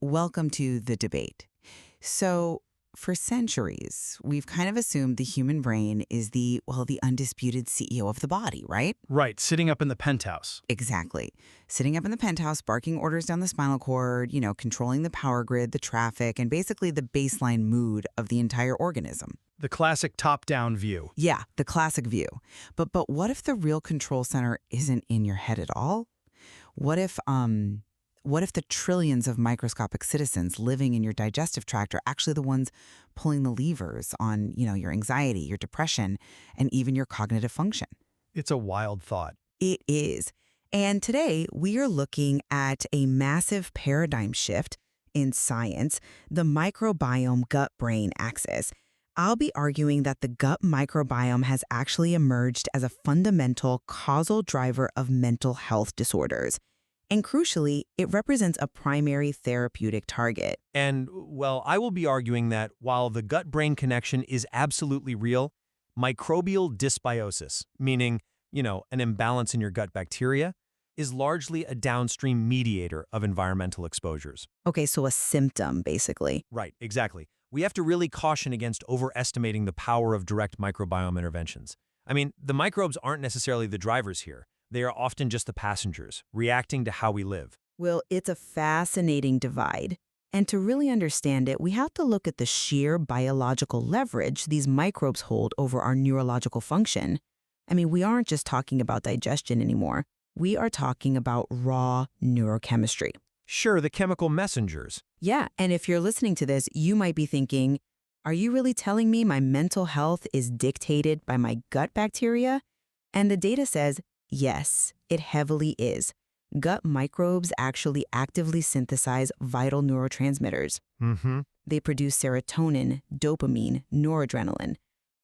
welcome to the debate. So, for centuries, we've kind of assumed the human brain is the undisputed CEO of the body, right? Right, sitting up in the penthouse. Exactly. Sitting up in the penthouse, barking orders down the spinal cord, controlling the power grid, the traffic, and basically the baseline mood of the entire organism. The classic top-down view. Yeah, the classic view. But what if the real control center isn't in your head at all? What if the trillions of microscopic citizens living in your digestive tract are actually the ones pulling the levers on, your anxiety, your depression, and even your cognitive function? It's a wild thought. It is. And today we are looking at a massive paradigm shift in science, the microbiome gut-brain axis. I'll be arguing that the gut microbiome has actually emerged as a fundamental causal driver of mental health disorders. And crucially, it represents a primary therapeutic target. And, well, I will be arguing that while the gut-brain connection is absolutely real, microbial dysbiosis, meaning, an imbalance in your gut bacteria, is largely a downstream mediator of environmental exposures. Okay, so a symptom, basically. Right, exactly. We have to really caution against overestimating the power of direct microbiome interventions. I mean, the microbes aren't necessarily the drivers here. They are often just the passengers, reacting to how we live. Well, it's a fascinating divide. And to really understand it, we have to look at the sheer biological leverage these microbes hold over our neurological function. I mean, we aren't just talking about digestion anymore. We are talking about raw neurochemistry. Sure, the chemical messengers. Yeah, and if you're listening to this, you might be thinking, are you really telling me my mental health is dictated by my gut bacteria? And the data says, yes, it heavily is. Gut microbes actually actively synthesize vital neurotransmitters. They produce serotonin, dopamine, noradrenaline.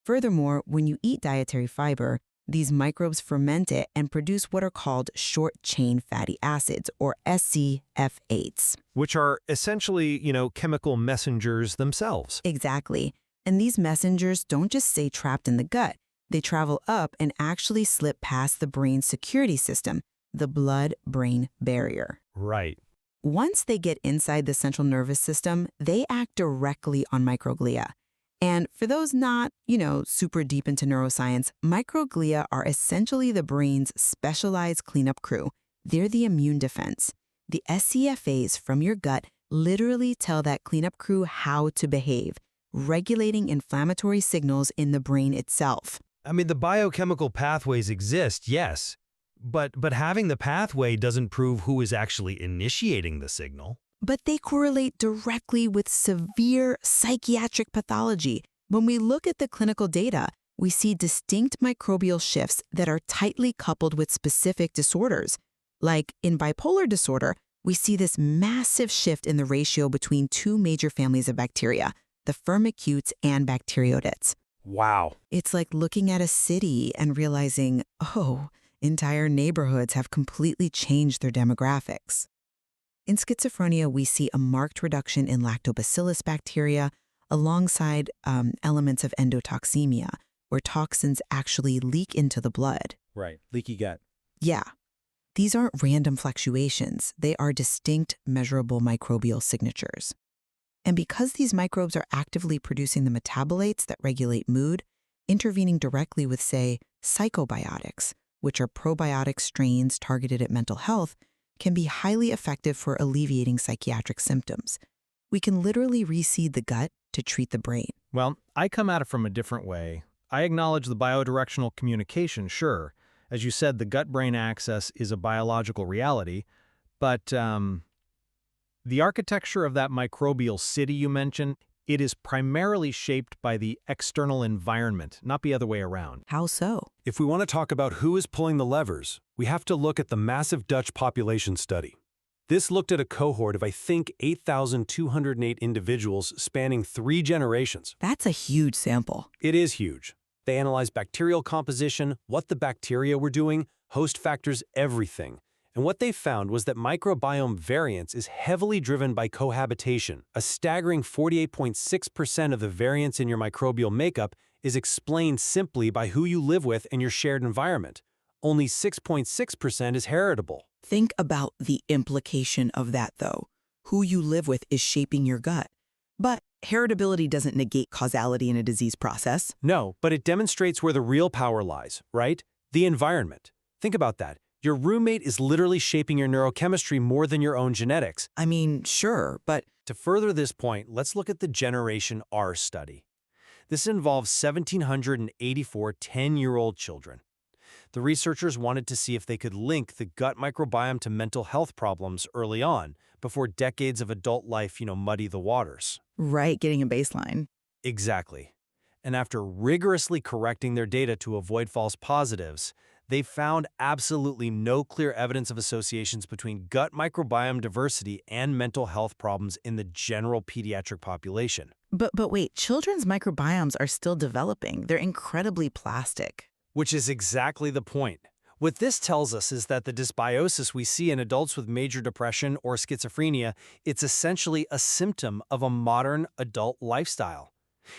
Furthermore, when you eat dietary fiber, these microbes ferment it and produce what are called short-chain fatty acids, or SCF8s. Which are essentially, chemical messengers themselves. Exactly. And these messengers don't just stay trapped in the gut. They travel up and actually slip past the brain's security system, the blood-brain barrier. Right. Once they get inside the central nervous system, they act directly on microglia. And for those not, super deep into neuroscience, microglia are essentially the brain's specialized cleanup crew. They're the immune defense. The SCFAs from your gut literally tell that cleanup crew how to behave, regulating inflammatory signals in the brain itself. I mean, the biochemical pathways exist, yes, but having the pathway doesn't prove who is actually initiating the signal. But they correlate directly with severe psychiatric pathology. When we look at the clinical data, we see distinct microbial shifts that are tightly coupled with specific disorders. Like in bipolar disorder, we see this massive shift in the ratio between two major families of bacteria, the firmicutes and bacteroidetes. Wow. It's like looking at a city and realizing, entire neighborhoods have completely changed their demographics. In schizophrenia, we see a marked reduction in lactobacillus bacteria alongside elements of endotoxemia, where toxins actually leak into the blood. Right, leaky gut. Yeah. These aren't random fluctuations. They are distinct, measurable microbial signatures. And because these microbes are actively producing the metabolites that regulate mood, intervening directly with, say, psychobiotics, which are probiotic strains targeted at mental health, can be highly effective for alleviating psychiatric symptoms. We can literally reseed the gut to treat the brain. Well, I come at it from a different way. I acknowledge the biodirectional communication, sure. As you said, the gut-brain axis is a biological reality, but the architecture of that microbial city you mentioned, it is primarily shaped by the external environment, not the other way around. How so? If we want to talk about who is pulling the levers, we have to look at the massive Dutch population study. This looked at a cohort of, I think, 8,208 individuals spanning 3 generations. That's a huge sample. It is huge. They analyzed bacterial composition, what the bacteria were doing, host factors, everything. And what they found was that microbiome variance is heavily driven by cohabitation. A staggering 48.6% of the variance in your microbial makeup is explained simply by who you live with and your shared environment. Only 6.6% is heritable. Think about the implication of that, though. Who you live with is shaping your gut. But heritability doesn't negate causality in a disease process. No, but it demonstrates where the real power lies, right? The environment. Think about that. Your roommate is literally shaping your neurochemistry more than your own genetics. I mean, sure, but To further this point, let's look at the Generation R study. This involves 1,784 10-year-old children. The researchers wanted to see if they could link the gut microbiome to mental health problems early on, before decades of adult life, muddy the waters. right, getting a baseline. Exactly. And after rigorously correcting their data to avoid false positives, they found absolutely no clear evidence of associations between gut microbiome diversity and mental health problems in the general pediatric population. But wait, children's microbiomes are still developing. They're incredibly plastic. Which is exactly the point. What this tells us is that the dysbiosis we see in adults with major depression or schizophrenia, it's essentially a symptom of a modern adult lifestyle.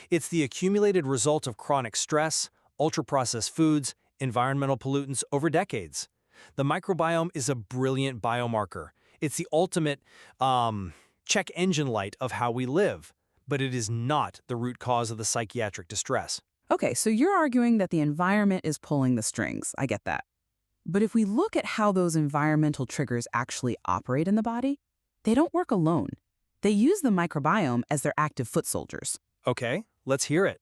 It's the accumulated result of chronic stress, ultra-processed foods, environmental pollutants over decades. The microbiome is a brilliant biomarker. It's the ultimate check engine light of how we live, but it is not the root cause of the psychiatric distress. Okay, so you're arguing that the environment is pulling the strings. I get that. But if we look at how those environmental triggers actually operate in the body, they don't work alone. They use the microbiome as their active foot soldiers. Okay, let's hear it.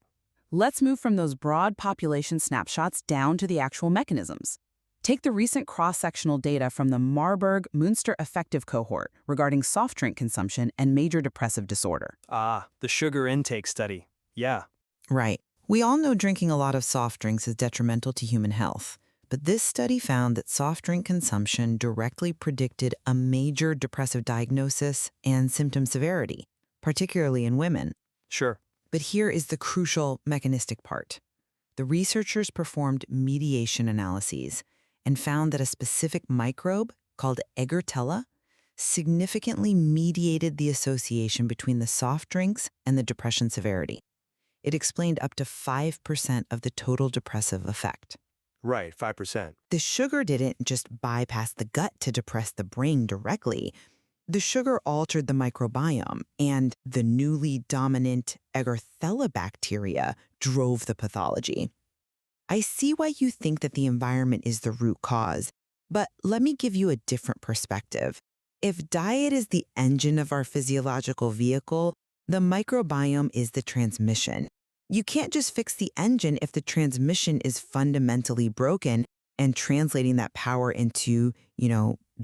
Let's move from those broad population snapshots down to the actual mechanisms. Take the recent cross-sectional data from the Marburg-Münster affective cohort regarding soft drink consumption and major depressive disorder. Ah, the sugar intake study. Yeah. Right. We all know drinking a lot of soft drinks is detrimental to human health. But this study found that soft drink consumption directly predicted a major depressive diagnosis and symptom severity, particularly in women. Sure. But here is the crucial mechanistic part. The researchers performed mediation analyses and found that a specific microbe called Egertella significantly mediated the association between the soft drinks and the depression severity. It explained up to 5% of the total depressive effect. Right, 5%. The sugar didn't just bypass the gut to depress the brain directly. The sugar altered the microbiome, and the newly dominant Egertella bacteria drove the pathology. I see why you think that the environment is the root cause, but let me give you a different perspective. If diet is the engine of our physiological vehicle, the microbiome is the transmission. You can't just fix the engine if the transmission is fundamentally broken and translating that power into,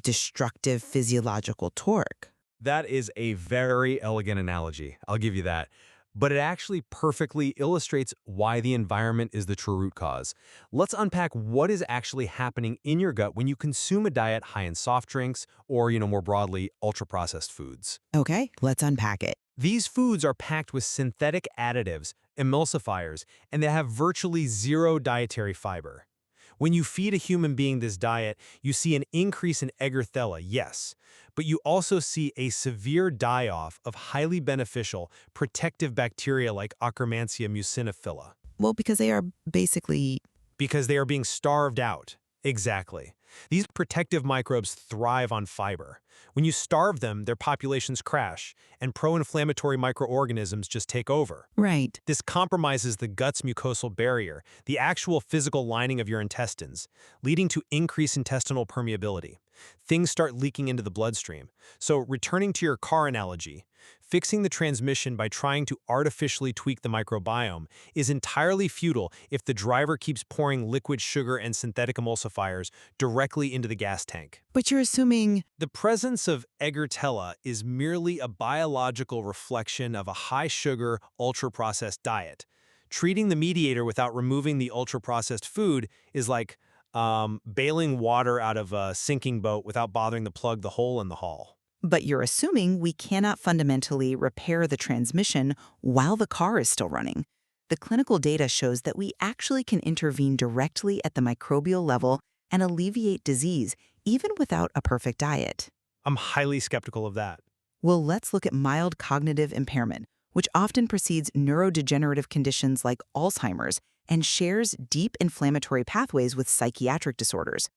destructive physiological torque. That is a very elegant analogy, I'll give you that. But it actually perfectly illustrates why the environment is the true root cause. Let's unpack what is actually happening in your gut when you consume a diet high in soft drinks or, more broadly, ultra-processed foods. Okay, let's unpack it. These foods are packed with synthetic additives, emulsifiers, and they have virtually zero dietary fiber. When you feed a human being this diet, you see an increase in Egertella, yes, but you also see a severe die-off of highly beneficial protective bacteria like Akkermansia muciniphila. Well, because they are basically... Because they are being starved out. Exactly. These protective microbes thrive on fiber. When you starve them, their populations crash, and pro-inflammatory microorganisms just take over. Right. This compromises the gut's mucosal barrier, the actual physical lining of your intestines, leading to increased intestinal permeability. Things start leaking into the bloodstream. So, returning to your car analogy, fixing the transmission by trying to artificially tweak the microbiome is entirely futile if the driver keeps pouring liquid sugar and synthetic emulsifiers directly into the gas tank. But you're assuming... The presence of Egertella is merely a biological reflection of a high-sugar, ultra-processed diet. Treating the mediator without removing the ultra-processed food is like bailing water out of a sinking boat without bothering to plug the hole in the hull. But you're assuming we cannot fundamentally repair the transmission while the car is still running. The clinical data shows that we actually can intervene directly at the microbial level and alleviate disease, even without a perfect diet. I'm highly skeptical of that. Well, let's look at mild cognitive impairment, which often precedes neurodegenerative conditions like Alzheimer's and shares deep inflammatory pathways with psychiatric disorders.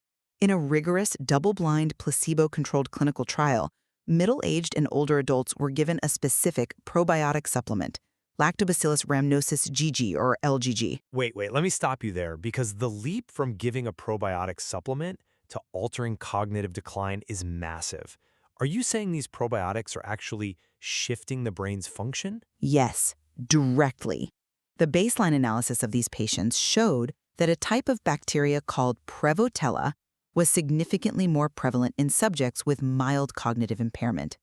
In a rigorous, double-blind, placebo-controlled clinical trial, Middle-aged and older adults were given a specific probiotic supplement, Lactobacillus rhamnosus GG or LGG. Wait, let me stop you there, because the leap from giving a probiotic supplement to altering cognitive decline is massive. Are you saying these probiotics are actually shifting the brain's function? Yes, directly. The baseline analysis of these patients showed that a type of bacteria called Prevotella was significantly more prevalent in subjects with mild cognitive impairment.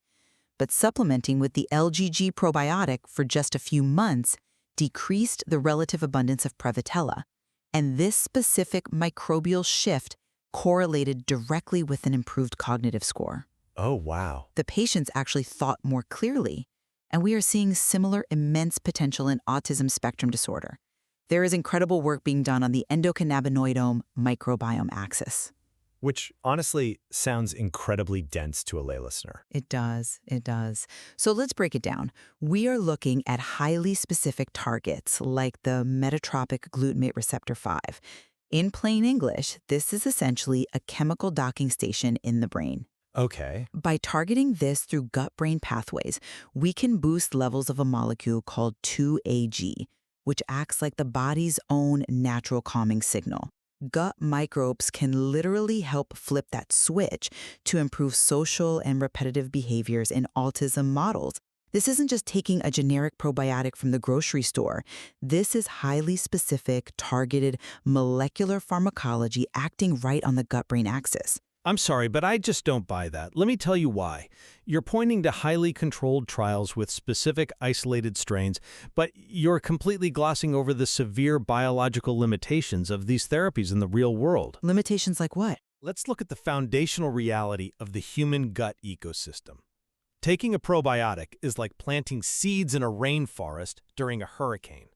But supplementing with the LGG probiotic for just a few months decreased the relative abundance of Prevotella, and this specific microbial shift correlated directly with an improved cognitive score. Oh, wow. The patients actually thought more clearly, and we are seeing similar immense potential in autism spectrum disorder. There is incredible work being done on the endocannabinoidome microbiome axis. Which honestly sounds incredibly dense to a lay listener. It does. So let's break it down. We are looking at highly specific targets like the metatropic glutamate receptor 5. In plain English, this is essentially a chemical docking station in the brain. Okay. By targeting this through gut-brain pathways, we can boost levels of a molecule called 2-AG, which acts like the body's own natural calming signal. Gut microbes can literally help flip that switch to improve social and repetitive behaviors in autism models. This isn't just taking a generic probiotic from the grocery store. This is highly specific, targeted molecular pharmacology acting right on the gut-brain axis. I'm sorry, but I just don't buy that. Let me tell you why. You're pointing to highly controlled trials with specific isolated strains, but you're completely glossing over the severe biological limitations of these therapies in the real world. Limitations like what? Let's look at the foundational reality of the human gut ecosystem. Taking a probiotic is like planting seeds in a rainforest during a hurricane.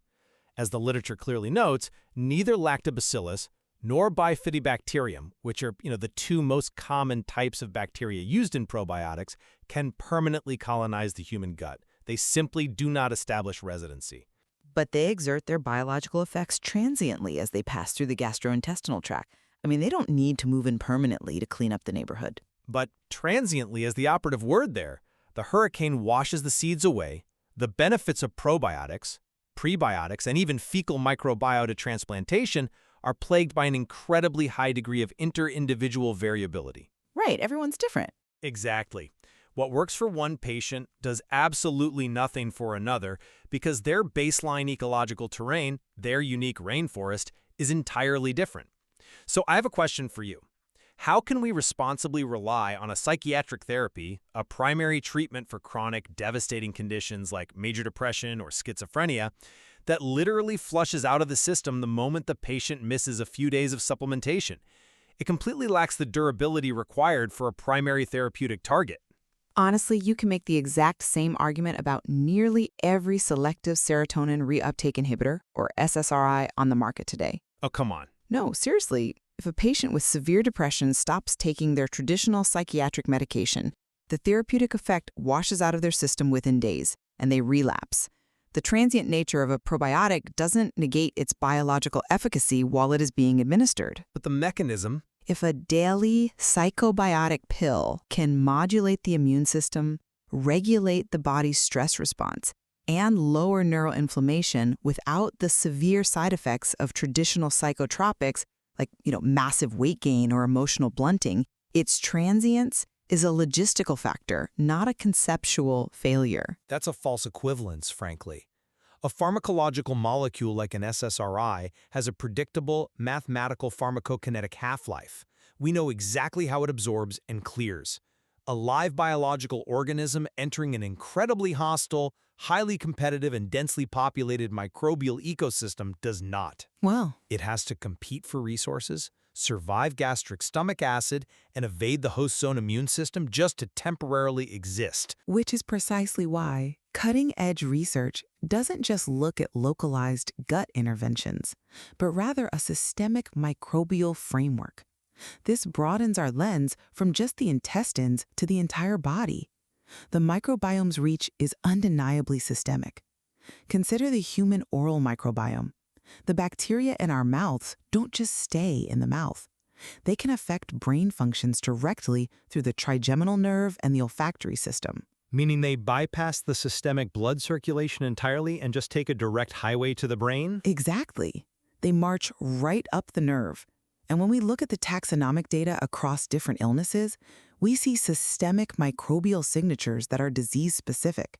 As the literature clearly notes, neither lactobacillus nor bifidobacterium, which are the two most common types of bacteria used in probiotics, can permanently colonize the human gut. They simply do not establish residency. But they exert their biological effects transiently as they pass through the gastrointestinal tract. They don't need to move in permanently to clean up the neighborhood. But transiently is the operative word there. The hurricane washes the seeds away. The benefits of probiotics, prebiotics, and even fecal microbiota transplantation are plagued by an incredibly high degree of inter-individual variability. Right, everyone's different. Exactly. What works for one patient does absolutely nothing for another because their baseline ecological terrain, their unique rainforest, is entirely different. So I have a question for you. How can we responsibly rely on a psychiatric therapy, a primary treatment for chronic, devastating conditions like major depression or schizophrenia, that literally flushes out of the system the moment the patient misses a few days of supplementation? It completely lacks the durability required for a primary therapeutic target. Honestly, you can make the exact same argument about nearly every selective serotonin reuptake inhibitor, or SSRI, on the market today. Oh, come on. No, seriously, if a patient with severe depression stops taking their traditional psychiatric medication, the therapeutic effect washes out of their system within days, and they relapse. The transient nature of a probiotic doesn't negate its biological efficacy while it is being administered. But the mechanism... If a daily psychobiotic pill can modulate the immune system, regulate the body's stress response, and lower neuroinflammation without the severe side effects of traditional psychotropics, like, massive weight gain or emotional blunting, its transience is a logistical factor, not a conceptual failure. That's a false equivalence, frankly. A pharmacological molecule like an SSRI has a predictable, mathematical pharmacokinetic half-life. We know exactly how it absorbs and clears. A live biological organism entering an incredibly hostile, highly competitive, and densely populated microbial ecosystem does not. Well, It has to compete for resources, survive gastric stomach acid, and evade the host's own immune system just to temporarily exist. which is precisely why cutting-edge research doesn't just look at localized gut interventions, but rather a systemic microbial framework. This broadens our lens from just the intestines to the entire body. The microbiome's reach is undeniably systemic. Consider the human oral microbiome. The bacteria in our mouths don't just stay in the mouth. They can affect brain functions directly through the trigeminal nerve and the olfactory system. Meaning they bypass the systemic blood circulation entirely and just take a direct highway to the brain? Exactly. They march right up the nerve. And when we look at the taxonomic data across different illnesses, we see systemic microbial signatures that are disease-specific.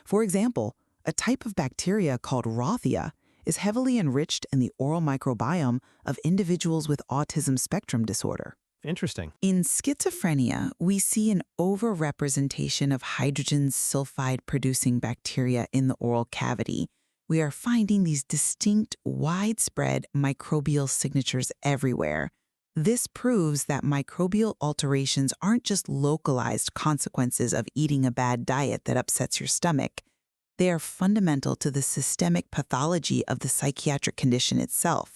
For example, a type of bacteria called Rothia is heavily enriched in the oral microbiome of individuals with autism spectrum disorder. Interesting. In schizophrenia, we see an overrepresentation of hydrogen sulfide-producing bacteria in the oral cavity. We are finding these distinct, widespread microbial signatures everywhere. This proves that microbial alterations aren't just localized consequences of eating a bad diet that upsets your stomach. They are fundamental to the systemic pathology of the psychiatric condition itself.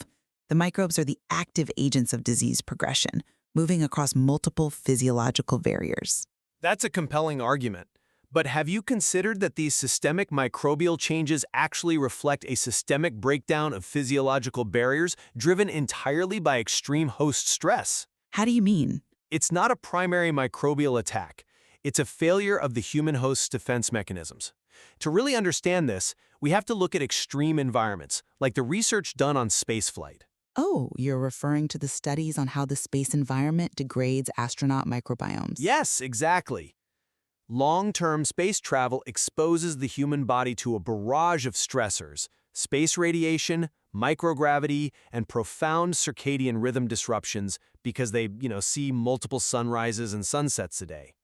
The microbes are the active agents of disease progression, moving across multiple physiological barriers. That's a compelling argument. But have you considered that these systemic microbial changes actually reflect a systemic breakdown of physiological barriers driven entirely by extreme host stress? How do you mean? It's not a primary microbial attack. It's a failure of the human host's defense mechanisms. To really understand this, we have to look at extreme environments, like the research done on spaceflight. Oh, you're referring to the studies on how the space environment degrades astronaut microbiomes. Yes, exactly. Long-term space travel exposes the human body to a barrage of stressors, space radiation, microgravity, and profound circadian rhythm disruptions because they, see multiple sunrises and sunsets a day.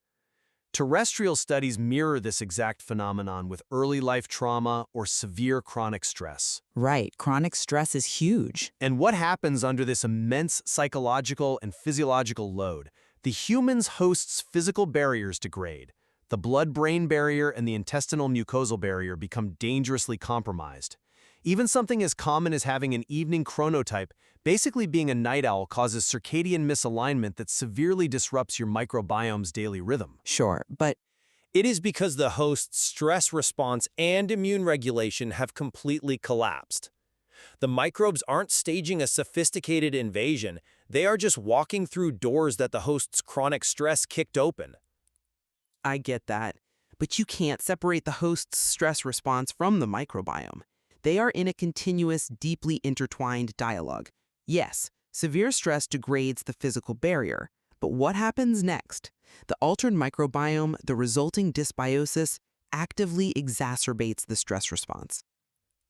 Terrestrial studies mirror this exact phenomenon with early life trauma or severe chronic stress. Right, chronic stress is huge. And what happens under this immense psychological and physiological load? The human's host's physical barriers degrade. The blood-brain barrier and the intestinal mucosal barrier become dangerously compromised. Even something as common as having an evening chronotype, basically being a night owl, causes circadian misalignment that severely disrupts your microbiome's daily rhythm. Sure, but It is because the host's stress response and immune regulation have completely collapsed. The microbes aren't staging a sophisticated invasion, they are just walking through doors that the host's chronic stress kicked open. I get that, but you can't separate the host's stress response from the microbiome. They are in a continuous, deeply intertwined dialogue. Yes, severe stress degrades the physical barrier, but what happens next? The altered microbiome, the resulting dysbiosis, actively exacerbates the stress response.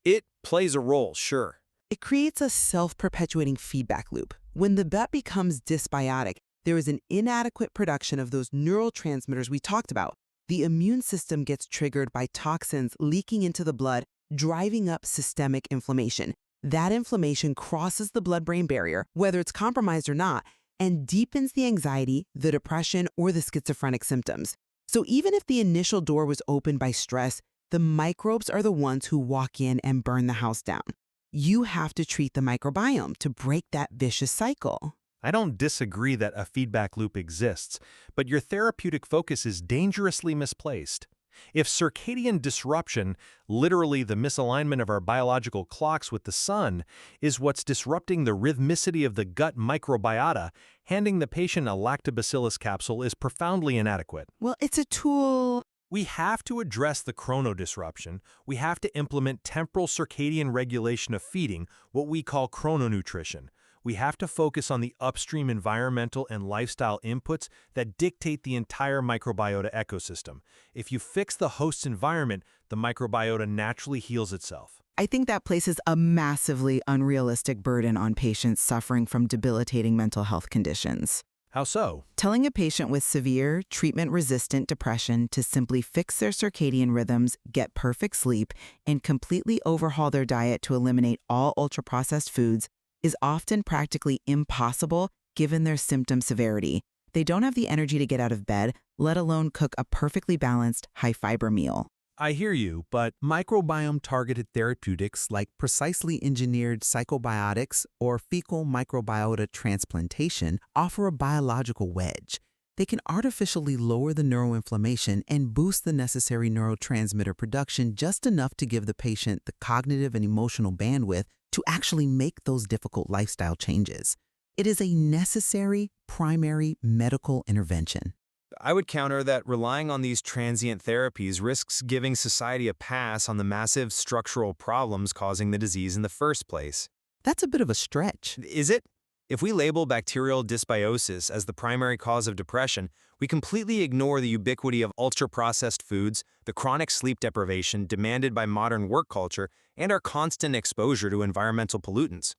It plays a role, sure. It creates a self-perpetuating feedback loop. When the gut becomes dysbiotic, there is an inadequate production of those neurotransmitters we talked about. The immune system gets triggered by toxins leaking into the blood, driving up systemic inflammation. That inflammation crosses the blood-brain barrier, whether it's compromised or not, and deepens the anxiety, the depression, or the schizophrenic symptoms. So even if the initial door was opened by stress, the microbes are the ones who walk in and burn the house down. You have to treat the microbiome to break that vicious cycle. I don't disagree that a feedback loop exists, but your therapeutic focus is dangerously misplaced. If circadian disruption, literally the misalignment of our biological clocks with the sun, is what's disrupting the rhythmicity of the gut microbiota, handing the patient a lactobacillus capsule is profoundly inadequate. Well, it's a tool. We have to address the chronodisruption. We have to implement temporal circadian regulation of feeding, what we call chrononutrition. We have to focus on the upstream environmental and lifestyle inputs that dictate the entire microbiota ecosystem. If you fix the host's environment, the microbiota naturally heals itself. I think that places a massively unrealistic burden on patients suffering from debilitating mental health conditions. How so? Telling a patient with severe, treatment-resistant depression to simply fix their circadian rhythms, get perfect sleep, and completely overhaul their diet to eliminate all ultra-processed foods is often practically impossible given their symptom severity. They don't have the energy to get out of bed, let alone cook a perfectly balanced, high-fiber meal. I hear you, but Microbiome-targeted therapeutics like precisely engineered psychobiotics or fecal microbiota transplantation offer a biological wedge. They can artificially lower the neuroinflammation and boost the necessary neurotransmitter production just enough to give the patient the cognitive and emotional bandwidth to actually make those difficult lifestyle changes. It is a necessary primary medical intervention. I would counter that relying on these transient therapies risks giving society a pass on the massive structural problems causing the disease in the first place. That's a bit of a stretch. Is it? If we label bacterial dysbiosis as the primary cause of depression, we completely ignore the ubiquity of ultra-processed foods, the chronic sleep deprivation demanded by modern work culture, and our constant exposure to environmental pollutants.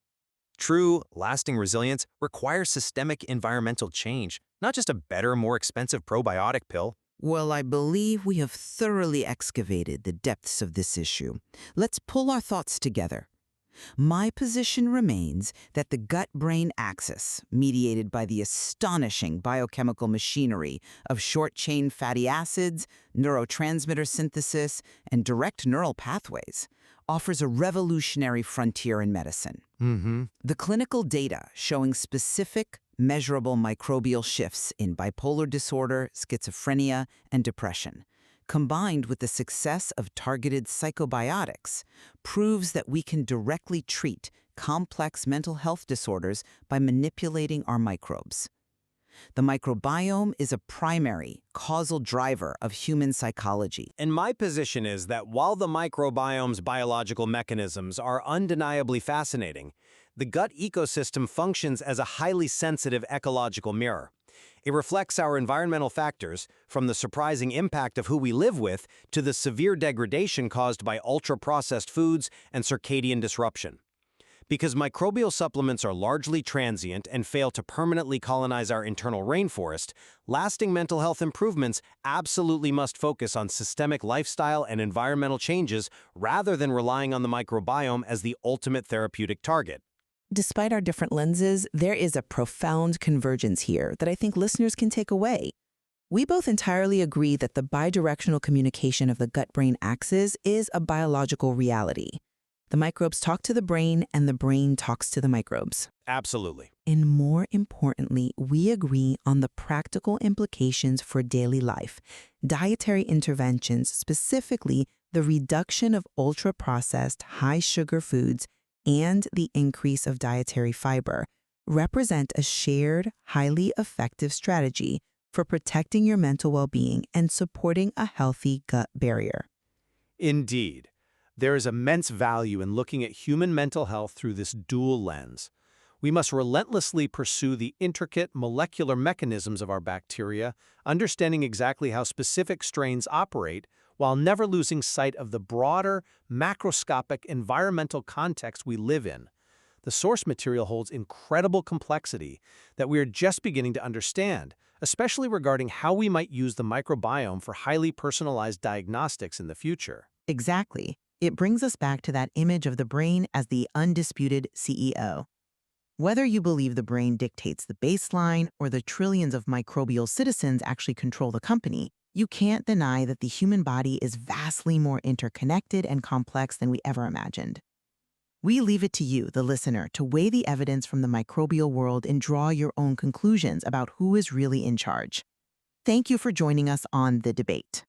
True, lasting resilience requires systemic environmental change, not just a better, more expensive probiotic pill. Well, I believe we have thoroughly excavated the depths of this issue. Let's pull our thoughts together. My position remains that the gut-brain axis, mediated by the astonishing biochemical machinery of short-chain fatty acids, neurotransmitter synthesis, and direct neural pathways, offers a revolutionary frontier in medicine. The clinical data showing specific, measurable microbial shifts in bipolar disorder, schizophrenia, and depression, combined with the success of targeted psychobiotics, proves that we can directly treat complex mental health disorders by manipulating our microbes. The microbiome is a primary, causal driver of human psychology. And my position is that while the microbiome's biological mechanisms are undeniably fascinating, the gut ecosystem functions as a highly sensitive ecological mirror. It reflects our environmental factors, from the surprising impact of who we live with to the severe degradation caused by ultra-processed foods and circadian disruption. Because microbial supplements are largely transient and fail to permanently colonize our internal rainforest, lasting mental health improvements absolutely must focus on systemic lifestyle and environmental changes rather than relying on the microbiome as the ultimate therapeutic target. Despite our different lenses, there is a profound convergence here that I think listeners can take away. We both entirely agree that the bidirectional communication of the gut-brain axis is a biological reality. The microbes talk to the brain, and the brain talks to the microbes. Absolutely. And more importantly, we agree on the practical implications for daily life. Dietary interventions, specifically the reduction of ultra-processed, high-sugar foods, and the increase of dietary fiber, represent a shared, highly effective strategy for protecting your mental well-being and supporting a healthy gut barrier. Indeed. There is immense value in looking at human mental health through this dual lens. We must relentlessly pursue the intricate molecular mechanisms of our bacteria, understanding exactly how specific strains operate, while never losing sight of the broader, macroscopic environmental context we live in. The source material holds incredible complexity that we are just beginning to understand, especially regarding how we might use the microbiome for highly personalized diagnostics in the future. Exactly. It brings us back to that image of the brain as the undisputed CEO. Whether you believe the brain dictates the baseline or the trillions of microbial citizens actually control the company, you can't deny that the human body is vastly more interconnected and complex than we ever imagined. We leave it to you, the listener, to weigh the evidence from the microbial world and draw your own conclusions about who is really in charge. Thank you for joining us on The Debate.